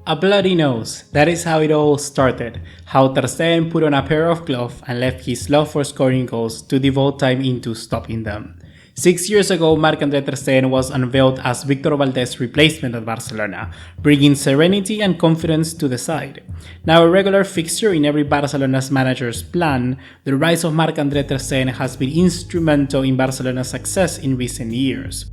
A bloody nose, that is how it all started, how Ter Stegen put on a pair of gloves and left his love for scoring goals to devote time into stopping them. 6 years ago, Marc-André ter Stegen was unveiled as Víctor Valdés's replacement at Barcelona, bringing serenity and confidence to the side. Now a regular fixture in every Barcelona's manager's plan, the rise of Marc-André ter Stegen has been instrumental in Barcelona's success in recent years.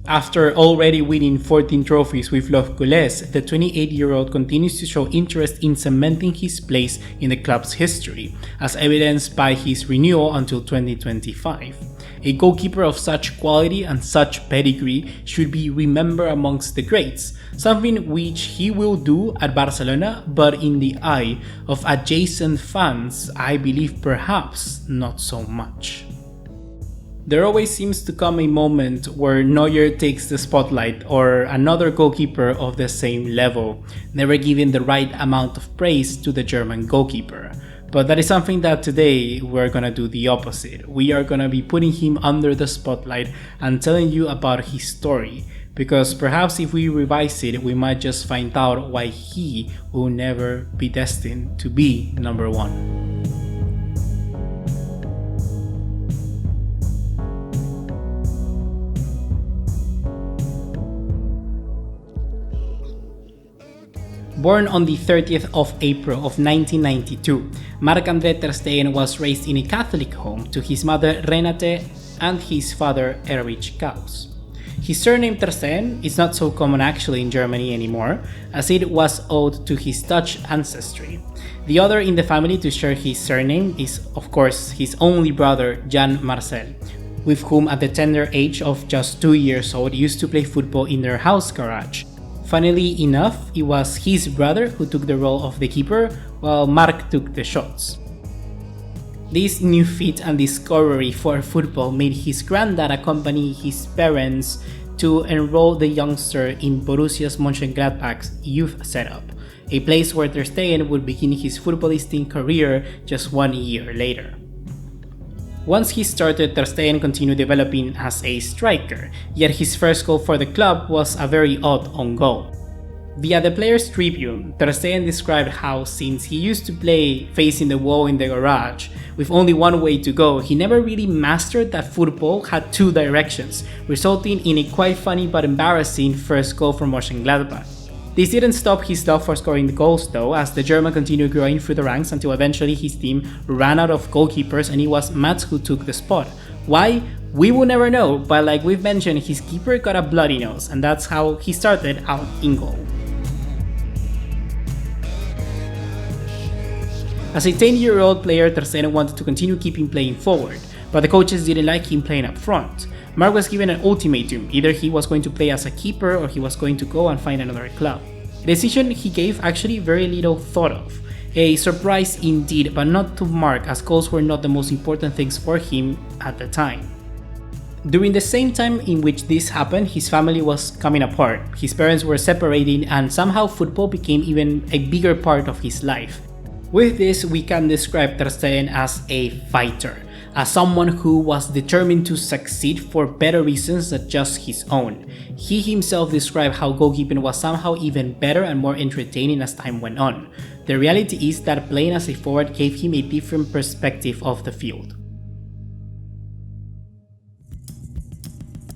After already winning 14 trophies with 𝘍𝘊 the 28-year-old continues to show interest in cementing his place in the club's history, as evidenced by his renewal until 2025. A goalkeeper of such quality and such pedigree should be remembered amongst the greats, something which he will do at Barcelona, but in the eye of adjacent fans, I believe perhaps not so much. There always seems to come a moment where Neuer takes the spotlight or another goalkeeper of the same level, never giving the right amount of praise to the German goalkeeper. But that is something that today we're gonna do the opposite. We are gonna be putting him under the spotlight and telling you about his story, because perhaps if we revise it, we might just find out why he will never be destined to be number one. Born on the 30th of April of 1992, Marc-André ter Stegen was raised in a Catholic home to his mother Renate and his father Erich Kaus. His surname ter Stegen is not so common actually in Germany anymore, as it was owed to his Dutch ancestry. The other in the family to share his surname is of course his only brother Jan Marcel, with whom at the tender age of just 2 years old used to play football in their house garage. Funnily enough, it was his brother who took the role of the keeper, while Marc took the shots. This new fit and discovery for football made his granddad accompany his parents to enroll the youngster in Borussia Mönchengladbach's youth setup, a place where ter Stegen would begin his footballisting career just 1 year later. Once he started, ter Stegen continued developing as a striker, yet his first goal for the club was a very odd own goal. Via the Players' Tribune, ter Stegen described how since he used to play facing the wall in the garage, with only one way to go, he never really mastered that football had two directions, resulting in a quite funny but embarrassing first goal for Mönchengladbach. This didn't stop his love for scoring the goals though, as the German continued growing through the ranks until eventually his team ran out of goalkeepers and it was Mats who took the spot. Why? We will never know, but like we've mentioned, his keeper got a bloody nose, and that's how he started out in goal. As a 10-year-old player, ter Stegen wanted to continue keeping playing forward, but the coaches didn't like him playing up front. Marc was given an ultimatum, either he was going to play as a keeper or he was going to go and find another club. The decision he gave actually very little thought of. A surprise indeed, but not to Marc, as goals were not the most important things for him at the time. During the same time in which this happened, his family was coming apart, his parents were separating, and somehow football became even a bigger part of his life. With this, we can describe ter Stegen as a fighter, as someone who was determined to succeed for better reasons than just his own. He himself described how goalkeeping was somehow even better and more entertaining as time went on. The reality is that playing as a forward gave him a different perspective of the field.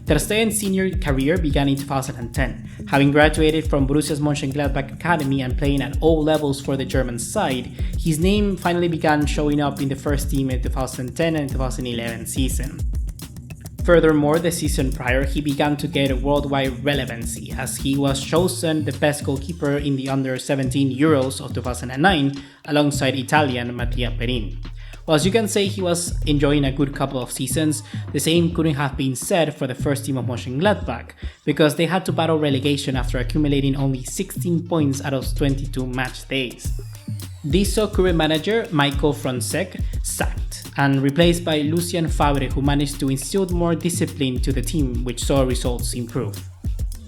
Ter Stegen's senior career began in 2010. Having graduated from Borussia Mönchengladbach Academy and playing at all levels for the German side, his name finally began showing up in the first team in 2010 and 2011 season. Furthermore, the season prior, he began to get worldwide relevancy as he was chosen the best goalkeeper in the under-17 Euros of 2009 alongside Italian Mattia Perin. Whilst you can say he was enjoying a good couple of seasons, the same couldn't have been said for the first team of Mönchengladbach, because they had to battle relegation after accumulating only 16 points out of 22 match days. This saw current manager Michael Fronzek sacked and replaced by Lucien Favre, who managed to instill more discipline to the team, which saw results improve.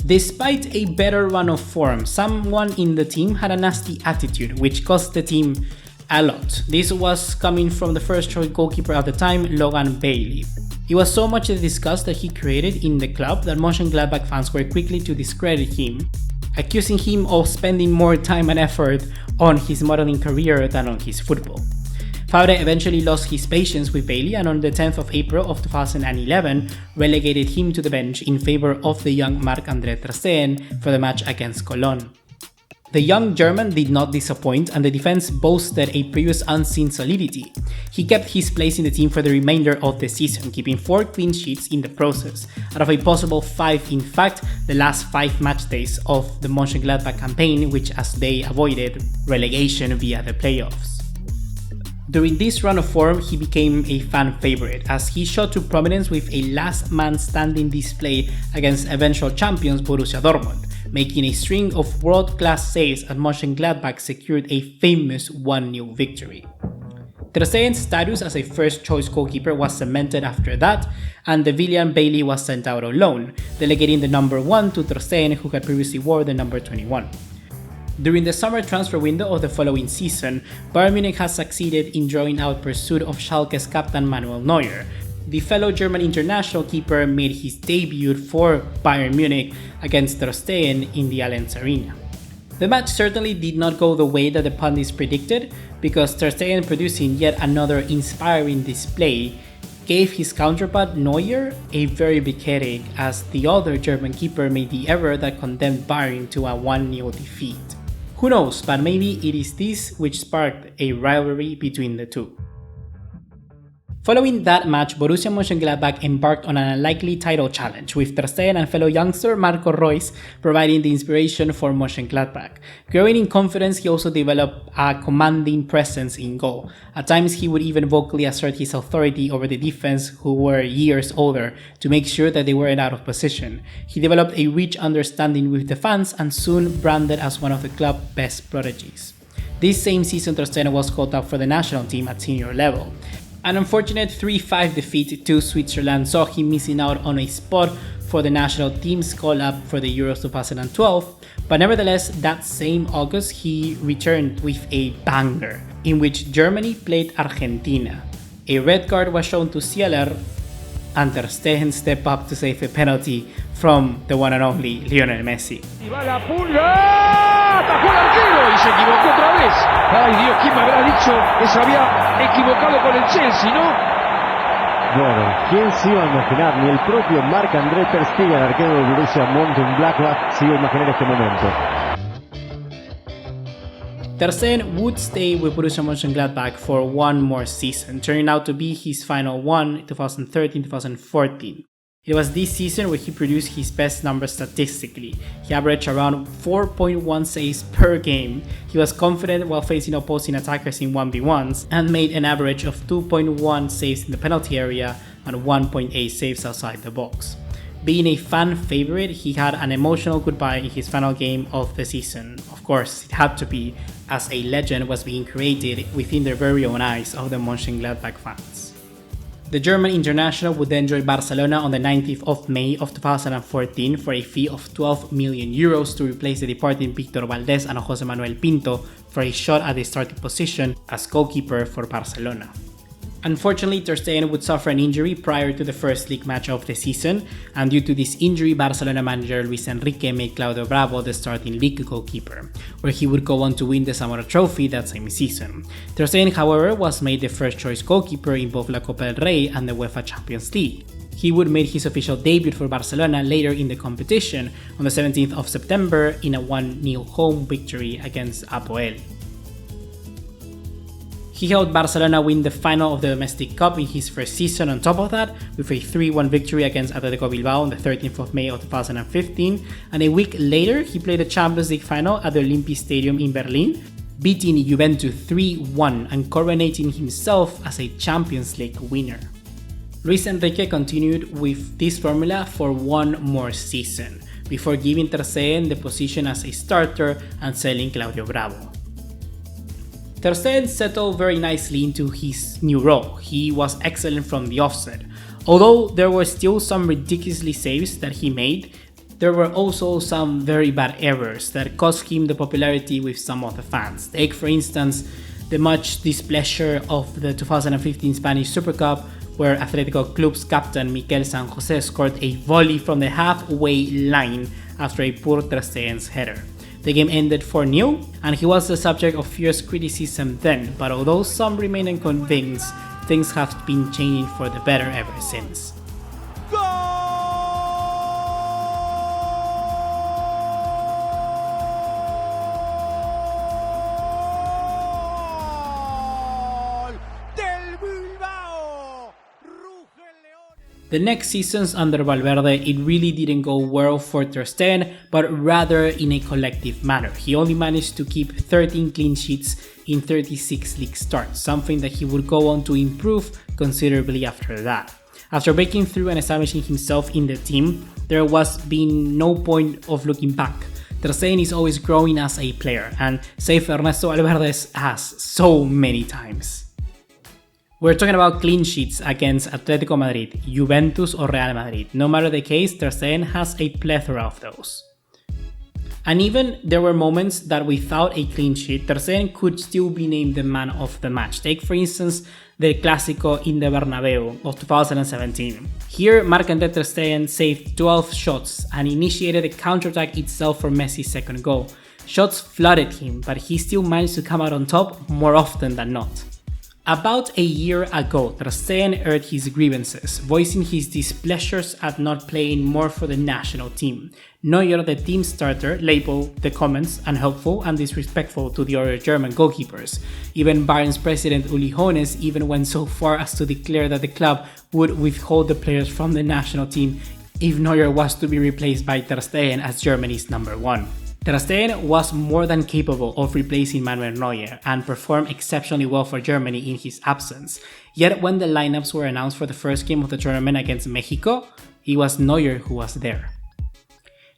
Despite a better run of form, someone in the team had a nasty attitude, which cost the team a lot. This was coming from the first choice goalkeeper at the time, Logan Bailey. It was so much the disgust that he created in the club that Mönchengladbach fans were quickly to discredit him, accusing him of spending more time and effort on his modeling career than on his football. 𝘍𝘊 eventually lost his patience with Bailey and on the 10th of April of 2011 relegated him to the bench in favor of the young Marc-André ter Stegen for the match against Cologne. The young German did not disappoint and the defense boasted a previous unseen solidity. He kept his place in the team for the remainder of the season, keeping 4 clean sheets in the process, out of a possible 5 in fact the last 5 match days of the Mönchengladbach campaign, which as they avoided relegation via the playoffs. During this run of form, he became a fan favorite as he shot to prominence with a last man standing display against eventual champions Borussia Dortmund, making a string of world-class saves as Mönchengladbach secured a famous 1-0 victory. Ter Stegen's status as a first-choice goalkeeper was cemented after that, and the villain Bailey was sent out on loan, delegating the number 1 to Ter Stegen, who had previously wore the number 21. During the summer transfer window of the following season, Bayern Munich has succeeded in drawing out pursuit of Schalke's captain Manuel Neuer. The fellow German international keeper made his debut for Bayern Munich against Ter Stegen in the Allianz Arena. The match certainly did not go the way that the pundits predicted, because Ter Stegen, producing yet another inspiring display, gave his counterpart Neuer a very big headache as the other German keeper made the error that condemned Bayern to a 1-0 defeat. Who knows, but maybe it is this which sparked a rivalry between the two. Following that match, Borussia Mönchengladbach embarked on an unlikely title challenge, with Ter Stegen and fellow youngster Marco Reus providing the inspiration for Mönchengladbach. Growing in confidence, he also developed a commanding presence in goal. At times, he would even vocally assert his authority over the defense, who were years older, to make sure that they weren't out of position. He developed a rich understanding with the fans and soon branded as one of the club's best prodigies. This same season, Ter Stegen was called up for the national team at senior level. An unfortunate 3-5 defeat to Switzerland saw him missing out on a spot for the national team's call-up for the Euros 2012, but nevertheless, that same August he returned with a banger, in which Germany played Argentina. A red card was shown to 𝘍𝘊, and Ter Stegen stepped up to save a penalty from the one and only Lionel Messi. Y va la pulga, atajó el arquero y se equivocó otra vez. Ay Dios, ¿quién me habrá dicho que se había equivocado con el Chelsea, no? Bueno, ¿quién se iba a imaginar? Ni el propio Marc-André ter Stegen, arquero del Borussia Mönchengladbach, se iba a imaginar este momento. Ter Stegen would stay with Borussia Mönchengladbach for one more season, turning out to be his final one in 2013-2014. It was this season where he produced his best numbers statistically. He averaged around 4.1 saves per game. He was confident while facing opposing attackers in 1v1s and made an average of 2.1 saves in the penalty area and 1.8 saves outside the box. Being a fan favorite, he had an emotional goodbye in his final game of the season. Of course, it had to be, as a legend was being created within the very own eyes of the Mönchengladbach fans. The German international would then join Barcelona on the 19th of May of 2014 for a fee of 12 million euros to replace the departing Víctor Valdés and José Manuel Pinto for a shot at the starting position as goalkeeper for Barcelona. Unfortunately, Ter Stegen would suffer an injury prior to the first league match of the season, and due to this injury, Barcelona manager Luis Enrique made Claudio Bravo the starting league goalkeeper, where he would go on to win the Zamora Trophy that same season. Ter Stegen, however, was made the first choice goalkeeper in both La Copa del Rey and the UEFA Champions League. He would make his official debut for Barcelona later in the competition on the 17th of September in a 1-0 home victory against Apoel. He helped Barcelona win the final of the domestic cup in his first season on top of that, with a 3-1 victory against Athletic Bilbao on the 13th of May of 2015, and a week later he played the Champions League final at the Olympic Stadium in Berlin, beating Juventus 3-1 and coronating himself as a Champions League winner. Luis Enrique continued with this formula for one more season, before giving Ter Stegen the position as a starter and selling Claudio Bravo. Ter Stegen settled very nicely into his new role. He was excellent from the offset. Although there were still some ridiculously saves that he made, there were also some very bad errors that cost him the popularity with some of the fans. Take, for instance, the much displeasure of the 2015 Spanish Super Cup, where Atletico Club's captain Miquel San José scored a volley from the halfway line after a poor ter Stegen's header. The game ended 4-0, and he was the subject of fierce criticism then, but although some remain unconvinced, things have been changing for the better ever since. The next seasons under Valverde, it really didn't go well for ter Stegen, but rather in a collective manner. He only managed to keep 13 clean sheets in 36 league starts, something that he would go on to improve considerably after that. After breaking through and establishing himself in the team, there was been no point of looking back. Ter Stegen is always growing as a player, and save Ernesto Valverde has so many times. We're talking about clean sheets against Atletico Madrid, Juventus or Real Madrid. No matter the case, ter Stegen has a plethora of those. And even there were moments that without a clean sheet, ter Stegen could still be named the man of the match. Take for instance the Clásico in the Bernabeu of 2017. Here, Marc-André ter Stegen saved 12 shots and initiated the counterattack itself for Messi's second goal. Shots flooded him, but he still managed to come out on top more often than not. About a year ago, ter Stegen aired his grievances, voicing his displeasures at not playing more for the national team. Neuer, the team starter, labeled the comments unhelpful and disrespectful to the other German goalkeepers. Even Bayern's president Uli Hoeneß even went so far as to declare that the club would withhold the players from the national team if Neuer was to be replaced by ter Stegen as Germany's number one. Ter Stegen was more than capable of replacing Manuel Neuer and performed exceptionally well for Germany in his absence. Yet when the lineups were announced for the first game of the tournament against Mexico, it was Neuer who was there.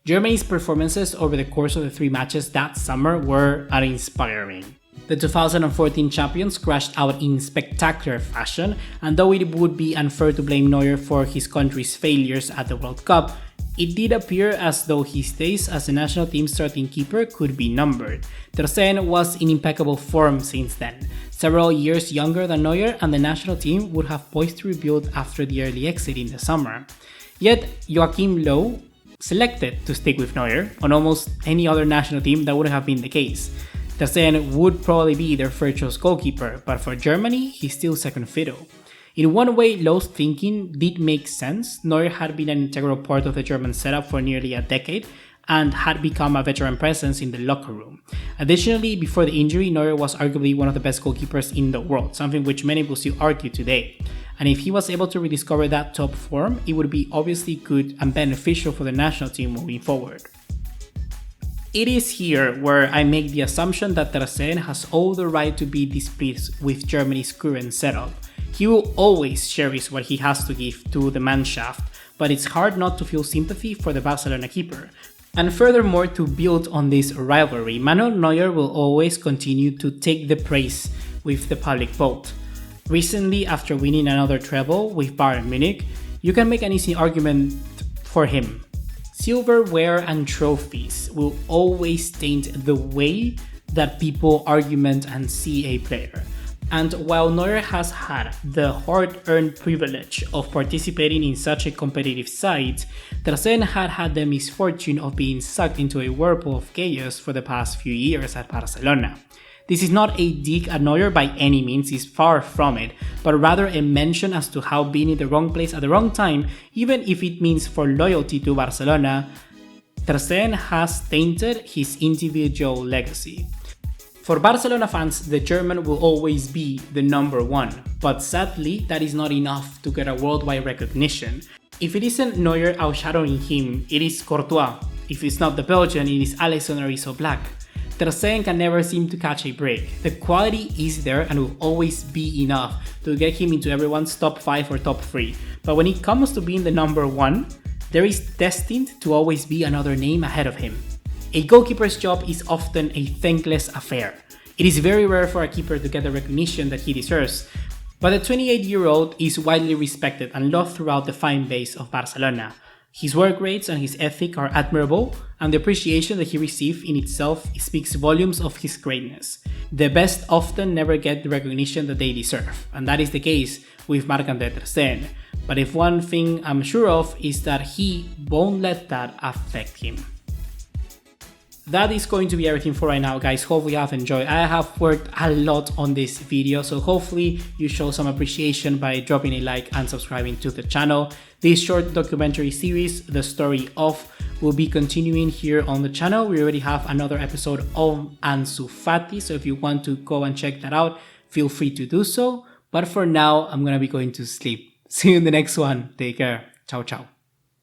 Germany's performances over the course of the 3 matches that summer were uninspiring. The 2014 champions crashed out in spectacular fashion, and though it would be unfair to blame Neuer for his country's failures at the World Cup, it did appear as though his days as the national team starting keeper could be numbered. Ter Stegen was in impeccable form since then, several years younger than Neuer, and the national team would have poised to rebuild after the early exit in the summer. Yet 𝘎𝘐 𝘍𝘊 selected to stick with Neuer. On almost any other national team that wouldn't have been the case. Ter Stegen would probably be their first choice goalkeeper, but for Germany, he's still second fiddle. In one way, Löw's thinking did make sense. Neuer had been an integral part of the German setup for nearly a decade and had become a veteran presence in the locker room. Additionally, before the injury, Neuer was arguably one of the best goalkeepers in the world, something which many will still argue today. And if he was able to rediscover that top form, it would be obviously good and beneficial for the national team moving forward. It is here where I make the assumption that ter Stegen has all the right to be displeased with Germany's current setup. He will always cherish what he has to give to the Mannschaft, but it's hard not to feel sympathy for the Barcelona keeper. And furthermore, to build on this rivalry, Manuel Neuer will always continue to take the praise with the public vote. Recently, after winning another treble with Bayern Munich, you can make an easy argument for him. Silverware and trophies will always taint the way that people argument and see a player. And while Neuer has had the hard-earned privilege of participating in such a competitive side, ter Stegen had the misfortune of being sucked into a whirlpool of chaos for the past few years at Barcelona. This is not a dig at Neuer by any means, it's far from it, but rather a mention as to how being in the wrong place at the wrong time, even if it means for loyalty to Barcelona, ter Stegen has tainted his individual legacy. For Barcelona fans, the German will always be the number one, but sadly, that is not enough to get a worldwide recognition. If it isn't Neuer outshadowing him, it is Courtois. If it's not the Belgian, it is Alisson or Black. Ter Stegen can never seem to catch a break. The quality is there and will always be enough to get him into everyone's top 5 or top 3, but when it comes to being the number one, there is destined to always be another name ahead of him. A goalkeeper's job is often a thankless affair. It is very rare for a keeper to get the recognition that he deserves, but the 28-year-old is widely respected and loved throughout the fan base of Barcelona. His work rates and his ethic are admirable, and the appreciation that he received in itself speaks volumes of his greatness. The best often never get the recognition that they deserve, and that is the case with Marc-André ter Stegen. But if one thing I'm sure of is that he won't let that affect him. that is going to be everything for right now, guys. Hopefully you have enjoyed. I have worked a lot on this video, so hopefully you show some appreciation by dropping a like and subscribing to the channel. This short documentary series, The Story of, will be continuing here on the channel. We already have another episode of Ansu Fati, so if you want to go and check that out, feel free to do so. But for now, I'm gonna be going to sleep. See you in the next one. Take care. Ciao, ciao.